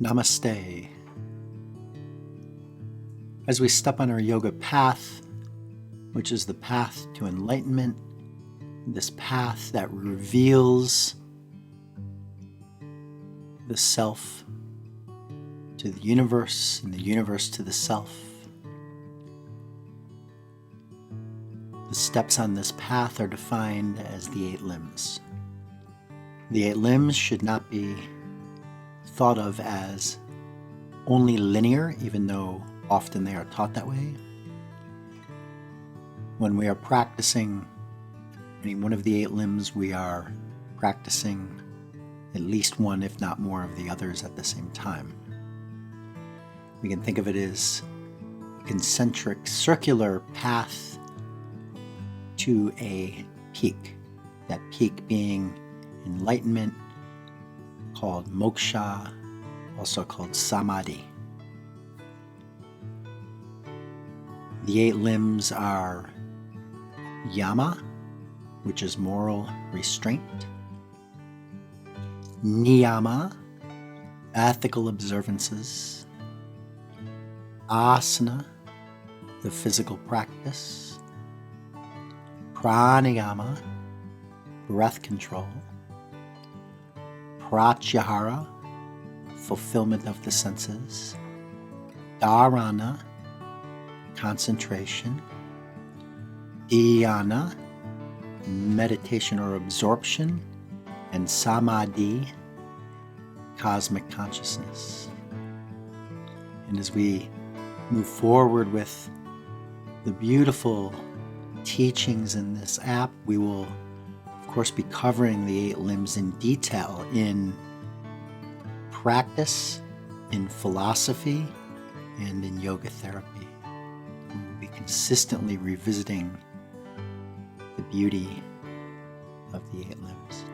Namaste. As we step on our yoga path, which is the path to enlightenment, this path that reveals the self to the universe and the universe to the self. The steps on this path are defined as the 8 limbs. The 8 limbs should not be thought of as only linear, even though often they are taught that way. When we are practicing any one of the 8 limbs, we are practicing at least one, if not more, of the others at the same time. We can think of it as a concentric, circular path to a peak. That peak being enlightenment, called moksha, also called samadhi. The 8 limbs are yama, which is moral restraint; niyama, ethical observances; asana, the physical practice; pranayama, breath control; pratyahara, fulfillment of the senses; dharana, concentration; dhyana, meditation or absorption; and samadhi, cosmic consciousness. And as we move forward with the beautiful teachings in this app, we will of course be covering the 8 limbs in detail in practice, in philosophy, and in yoga therapy. We will be consistently revisiting the beauty of the 8 limbs.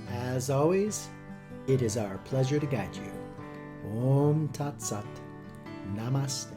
As always, it is our pleasure to guide you. Om Tat Sat. Namaste.